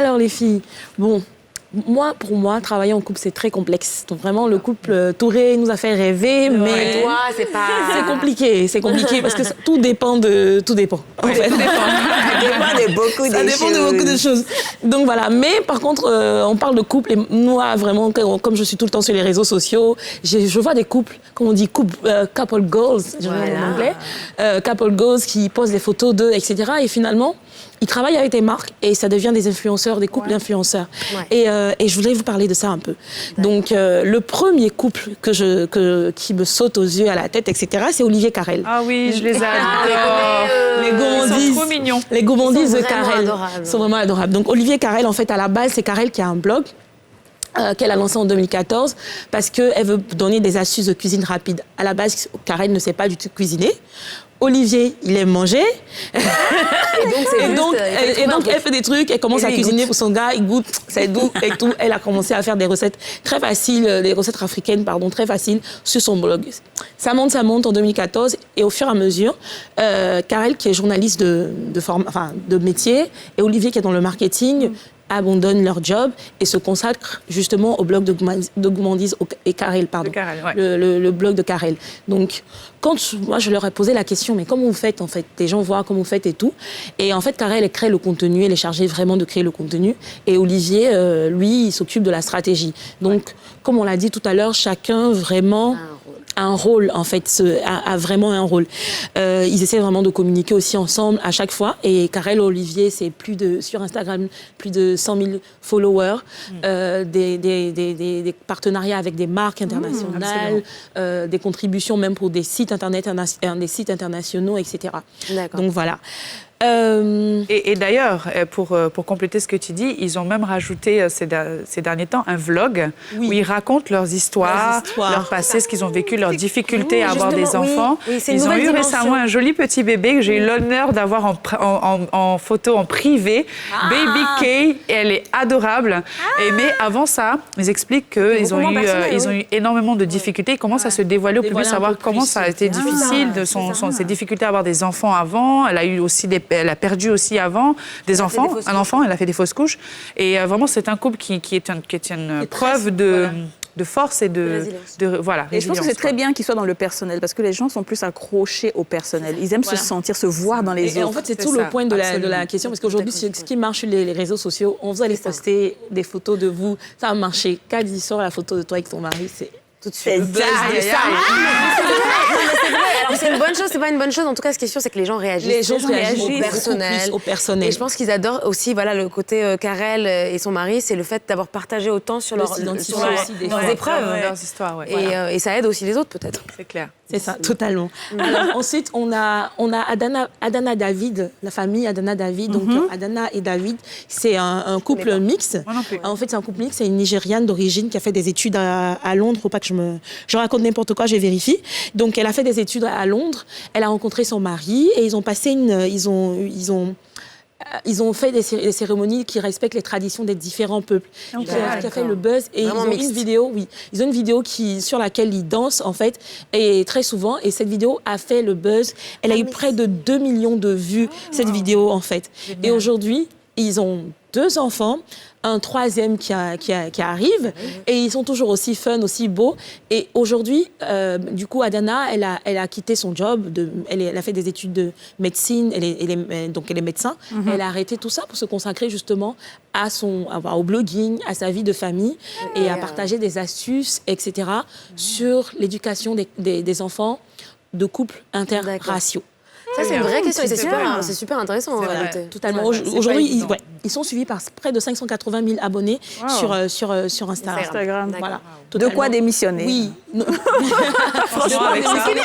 Alors, les filles, bon... Pour moi, travailler en couple, c'est très complexe. Donc vraiment, le couple Touré nous a fait rêver, mais toi, c'est pas... C'est compliqué parce que tout dépend. En fait. Tout dépend. Ça dépend de beaucoup de choses. Donc voilà. Mais par contre, on parle de couple et moi, vraiment, comme je suis tout le temps sur les réseaux sociaux, je vois des couples, comme on dit, couple goals, en anglais, couple goals qui posent des photos d'eux, etc. Et finalement, ils travaillent avec des marques et ça devient des influenceurs, des couples d'influenceurs. Ouais. Et je voulais vous parler de ça un peu. Donc, le premier couple qui me saute aux yeux, à la tête, etc., c'est Olivier Carrel. Ah oui, je les adore. Les gourmandises. Ils sont trop mignons. Les gourmandises de Carel. Ils sont vraiment adorables. Donc, Olivier Carel, en fait, à la base, c'est Carel qui a un blog. Qu'elle a lancé en 2014 parce qu'elle veut donner des astuces de cuisine rapide. À la base, Carel ne sait pas du tout cuisiner. Olivier, il aime manger. Et donc, elle fait des trucs, elle commence à cuisiner pour son gars, il goûte, c'est doux et tout. Elle a commencé à faire des recettes très faciles, des recettes africaines, très faciles sur son blog. Ça monte en 2014 et au fur et à mesure, Carel, qui est journaliste de métier, et Olivier, qui est dans le marketing, abandonnent leur job et se consacrent justement au blog de gourmandise et Carel, pardon. Le blog de Carel. Donc, moi, je leur ai posé la question, mais comment vous faites, en fait? Les gens voient comment vous faites et tout. Et en fait, Carel, elle crée le contenu, elle est chargée vraiment de créer le contenu. Et Olivier, lui, il s'occupe de la stratégie. Donc, comme on l'a dit tout à l'heure, chacun vraiment... un rôle, en fait, a vraiment un rôle. Ils essaient vraiment de communiquer aussi ensemble à chaque fois. Et Carel et Olivier, c'est sur Instagram, plus de 100 000 followers, des partenariats avec des marques internationales, des contributions même pour des sites internet, des sites internationaux, etc. Donc voilà. Et d'ailleurs, pour compléter ce que tu dis, ils ont même rajouté ces derniers temps un vlog où ils racontent leurs histoires, leur passé, ce qu'ils ont vécu, leurs difficultés à avoir des enfants. Ils ont eu récemment un joli petit bébé que j'ai eu l'honneur d'avoir en photo en privé. Baby Kay, elle est adorable. Mais avant ça, ils expliquent qu'ils ont eu énormément de difficultés. Ils commencent à se dévoiler au public, savoir comment ça a été difficile, ses difficultés à avoir des enfants avant. Elle a eu aussi elle a perdu aussi avant un enfant, elle a fait des fausses couches. Et vraiment, c'est un couple qui est une preuve de force et de voilà. Et je pense que c'est très bien qu'ils soient dans le personnel, parce que les gens sont plus accrochés au personnel. Ils aiment se sentir, se voir dans les autres. Et en fait, c'est tout le point de la question, parce qu'aujourd'hui, ce qui marche sur les réseaux sociaux, on vous allez poster des photos de vous, ça a marché. Quand il sort la photo de toi avec ton mari, c'est... Tout de suite. Alors, c'est une bonne chose, c'est pas une bonne chose. En tout cas, ce qui est sûr, c'est que les gens réagissent. Les gens réagissent au personnel. Et je pense qu'ils adorent aussi, le côté Carel et son mari, c'est le fait d'avoir partagé autant sur leurs épreuves. Leurs histoires, et ça aide aussi les autres, peut-être. C'est clair. C'est ça, totalement. Alors, ensuite, on a Adana David, la famille Adana David. Donc, Adana et David, c'est un couple mixte. En fait, c'est un couple mixte. C'est une Nigériane d'origine qui a fait des études à Londres. Faut pas que je raconte n'importe quoi, je vérifie. Donc, elle a fait des études à Londres. Elle a rencontré son mari et ils ont passé ils ont fait des cérémonies qui respectent les traditions des différents peuples, qui a fait le buzz. Et ils ont une vidéo sur laquelle ils dansent, en fait, et très souvent. Et cette vidéo a fait le buzz. Elle a eu près de 2 millions de vues, cette vidéo, en fait. Génial. Et aujourd'hui, ils ont 2 enfants, un 3e qui arrive, et ils sont toujours aussi fun, aussi beaux. Et aujourd'hui, du coup, Adana, elle a quitté son job, elle a fait des études de médecine, donc elle est médecin. Elle a arrêté tout ça pour se consacrer justement au blogging, à sa vie de famille, et à partager des astuces, etc., sur l'éducation des enfants de couples interraciaux. Ça, c'est une vraie question et c'est super intéressant en réalité. Totalement. Aujourd'hui, ils sont suivis par près de 580 000 abonnés sur Instagram. Voilà. De quoi démissionner. Oui. Franchement,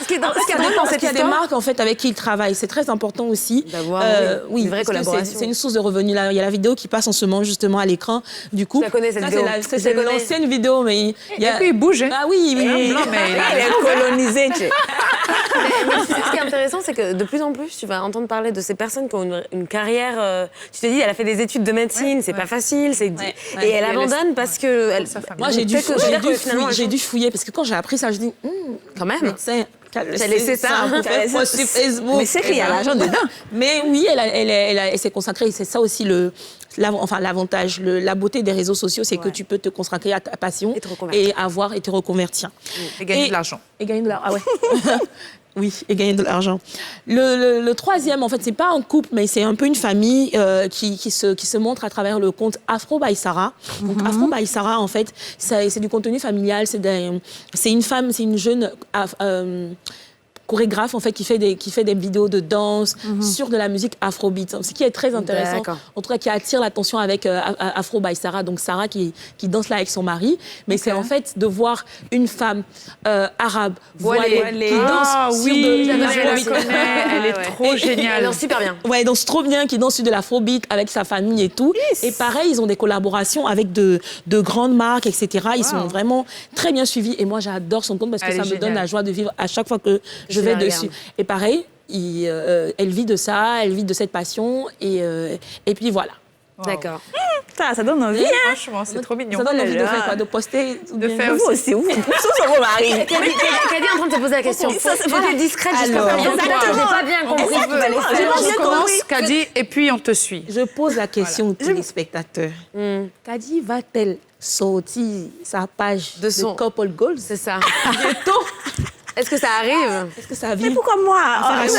ce qui est dans cette histoire, il y a des marques en fait, avec qui ils travaillent. C'est très important aussi. D'avoir une vraie collaboration. C'est une source de revenus. Là, il y a la vidéo qui passe en ce moment justement à l'écran. Du coup, je la connais, cette vidéo. C'est l'ancienne vidéo, mais... Et puis, il bouge. Ah oui. Mais il est colonisé. Ce qui est intéressant, c'est que de plus en plus, tu vas entendre parler de ces personnes qui ont une carrière... tu te dis, elle a fait des études de médecine, c'est pas facile. Et elle abandonne parce que... Moi, j'ai dû fouiller, parce que quand j'ai appris ça, je dis... Quand même. Médecin, T'as laissé ça sur Facebook. Mais c'est qu'il y a l'argent dedans. Mais oui, elle s'est consacrée. C'est ça aussi l'avantage, la beauté des réseaux sociaux, c'est que tu peux te consacrer à ta passion et te reconvertir. Et gagner de l'argent. Et gagner de l'argent, ah ouais. Oui, et gagner de l'argent. Le troisième, en fait, c'est pas un couple, mais c'est un peu une famille qui se montre à travers le compte Afro by Sarah. Donc, Afro by Sarah, en fait, c'est du contenu familial. C'est une femme, c'est une jeune chorégraphe, en fait, qui fait des vidéos de danse sur de la musique afrobeat. Ce qui est très intéressant, en tout cas, qui attire l'attention avec Afro by Sarah. Donc, Sarah qui danse là avec son mari. Mais c'est en fait de voir une femme arabe, voilée, qui danse sur de l'afrobeat. Elle est trop géniale. Elle danse super bien. Ouais, elle danse trop bien, qui danse sur de l'afrobeat avec sa famille et tout. Yes. Et pareil, ils ont des collaborations avec de grandes marques, etc. Ils sont vraiment très bien suivis. Et moi, j'adore son compte parce que ça me donne la joie de vivre à chaque fois que je vais dessus. Et pareil, elle vit de ça, elle vit de cette passion. Et puis voilà. Wow. D'accord. Ça donne envie. Franchement, c'est trop mignon. Ça donne envie de faire quoi? De poster? De faire vous aussi. Vous son mari. Caddy est en train de te poser la question. J'étais discrète jusqu'à présent. J'ai pas bien compris. Je commence, Caddy, et puis on te suit. Je pose la question aux téléspectateurs. Caddy va-t-elle sortir sa page de Couple Goals? C'est ça. Bientôt. Est-ce que ça arrive? Est-ce que ça arrive? Mais pourquoi moi?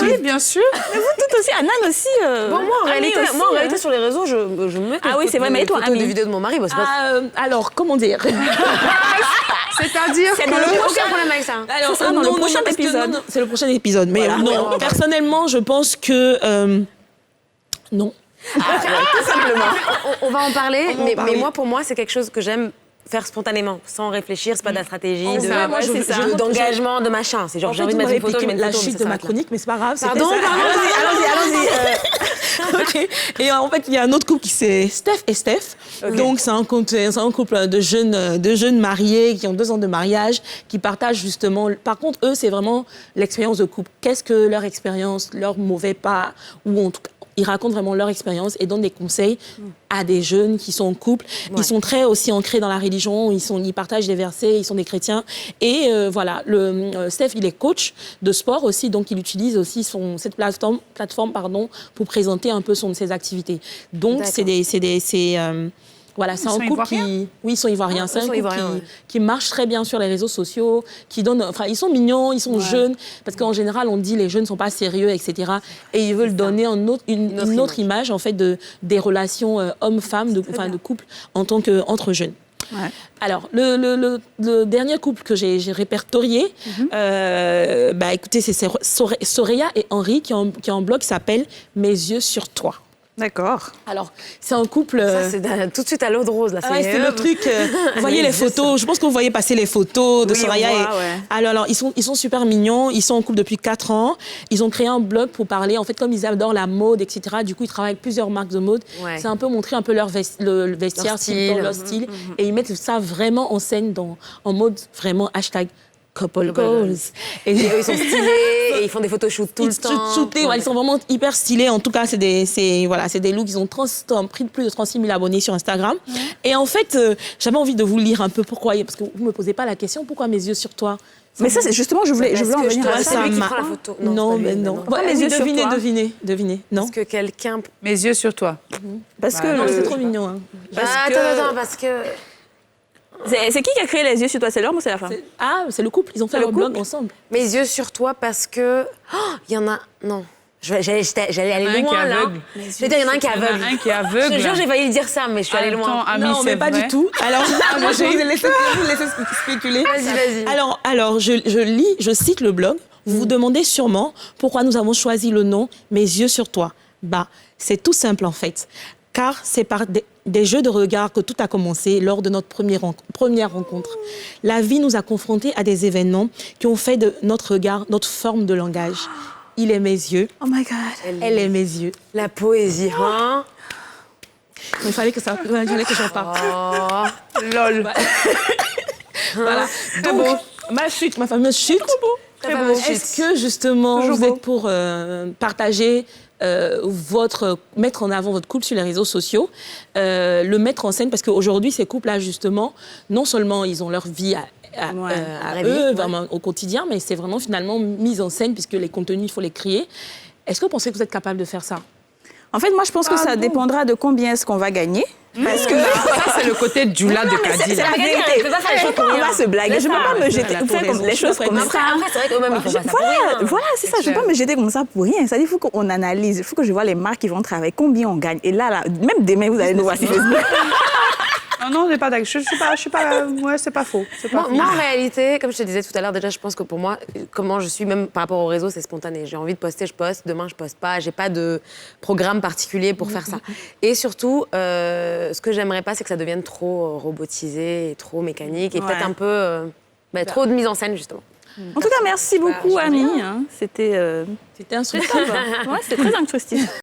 Oui, bien sûr. Mais vous toutes aussi, Anan aussi. Bon, moi, en réalité, sur les réseaux, je mets c'est vrai, mais toi, des vidéos de mon mari. Alors, comment dire? C'est-à-dire que... Aucun problème avec ça. Alors, ça sera dans le prochain épisode. C'est le prochain épisode. Mais non, personnellement, je pense que... non. Tout simplement. On va en parler, mais moi, pour moi, c'est quelque chose que j'aime faire spontanément, sans réfléchir, c'est pas de la stratégie, d'engagement, de machin. C'est genre, j'ai envie de mettre une photo, je mets une photo. La chute de ma chronique, mais c'est pas grave. Pardon, allons-y. OK. Et en fait, il y a un autre couple qui c'est Steph et Steph. Okay. Donc, c'est un couple de jeunes mariés qui ont 2 ans de mariage, qui partagent justement... Par contre, eux, c'est vraiment l'expérience de couple. Qu'est-ce que leur expérience, leur mauvais pas, ou en tout cas, ils racontent vraiment leur expérience et donnent des conseils à des jeunes qui sont en couple. Ouais. Ils sont très aussi ancrés dans la religion, ils partagent des versets, ils sont des chrétiens. Et voilà, Steph, il est coach de sport aussi, donc il utilise aussi cette plateforme pour présenter un peu ses activités. Donc, voilà, c'est un couple qui... Oui, ils sont ivoiriens. C'est un couple qui marche très bien sur les réseaux sociaux, qui donne... Enfin, ils sont mignons, ils sont jeunes, parce qu'en général, on dit les jeunes ne sont pas sérieux, etc. Et ils veulent donner une autre image, en fait, des relations hommes-femmes, de couple, entre jeunes. Ouais. Alors, le dernier couple que j'ai répertorié, écoutez, c'est Soraya et Henri qui ont un blog qui s'appelle « Mes yeux sur toi ». D'accord. Alors, c'est un couple... Ça, c'est tout de suite à l'eau de rose, là. C'est le truc... vous voyez les photos, je pense que vous voyez passer les photos de Soraya. Alors, ils sont super mignons, ils sont en couple depuis 4 ans. Ils ont créé un blog pour parler, en fait, comme ils adorent la mode, etc. Du coup, ils travaillent avec plusieurs marques de mode. Ouais. C'est un peu montrer un peu leur vestiaire, leur style. Et ils mettent ça vraiment en scène en mode vraiment #Couple Goals. Et eux, ils sont stylés, et ils font des photoshoots tout le temps. Ils sont vraiment hyper stylés. En tout cas, c'est des looks. Ils ont pris plus de 36 000 abonnés sur Instagram. Et en fait, j'avais envie de vous lire un peu pourquoi. Parce que vous ne me posez pas la question, pourquoi mes yeux sur toi? Mais ça, c'est justement, je voulais en venir à ça. C'est lui qui prend la photo. Non, mais non. Mes yeux sur toi. Devinez. Non. Parce que quelqu'un... Mes yeux sur toi. Parce que... Non, c'est trop mignon. Attends, parce que... C'est qui a créé les yeux sur toi? C'est l'homme ou c'est la femme? C'est le couple. Ils ont fait leur blog ensemble. Mes yeux sur toi parce que... Il y en a... Non. J'allais aller loin, là. Je veux dire, il y en a un qui est aveugle. Un qui est aveugle. Je te jure, j'ai failli dire ça, mais je suis allée loin. Non, mais pas du tout. Alors, moi, je vais vous laisser spéculer. Vas-y. Alors, je cite le blog. Vous vous demandez sûrement pourquoi nous avons choisi le nom « Mes yeux sur toi ». C'est tout simple, en fait. Car c'est par des jeux de regard que tout a commencé lors de notre première rencontre. La vie nous a confrontés à des événements qui ont fait de notre regard notre forme de langage. Il est mes yeux. Oh my God. Elle est mes yeux. La poésie, hein? Il fallait que j'en parle. Oh, lol. Voilà. Donc, ma fameuse chute. Très beau. Est-ce que, justement, vous êtes pour partager... mettre en avant votre couple sur les réseaux sociaux, le mettre en scène, parce qu'aujourd'hui, ces couples-là, justement, non seulement ils ont leur vie à eux, vraiment au quotidien, mais c'est vraiment finalement mise en scène puisque les contenus, il faut les créer. Est-ce que vous pensez que vous êtes capable de faire ça? En fait, moi, je pense que ça dépendra de combien est-ce qu'on va gagner. Parce que ça, c'est le côté Djoula de Kadi. C'est la vérité. On va se blaguer. Je ne peux pas me jeter comme les choses comme ça. Après, c'est vrai qu'eux-mêmes, ils font pas ça pour rien. Voilà, c'est ça. Je ne peux pas me jeter comme ça pour rien. Ça dit, il faut qu'on analyse. Il faut que je vois les marques qui vont travailler, combien on gagne. Et là, même demain, vous allez nous voir sur Facebook. Non, on n'est pas d'accord. Je suis pas. Ouais, c'est pas faux. Moi, en réalité, comme je te disais tout à l'heure, déjà, je pense que pour moi, comment je suis, même par rapport au réseau, c'est spontané. J'ai envie de poster, je poste. Demain, je poste pas. J'ai pas de programme particulier pour faire ça. Et surtout, ce que j'aimerais pas, c'est que ça devienne trop robotisé et trop mécanique et peut-être un peu trop de mise en scène, justement. En tout cas, merci beaucoup, Annie. C'était instructif. c'était très instructif.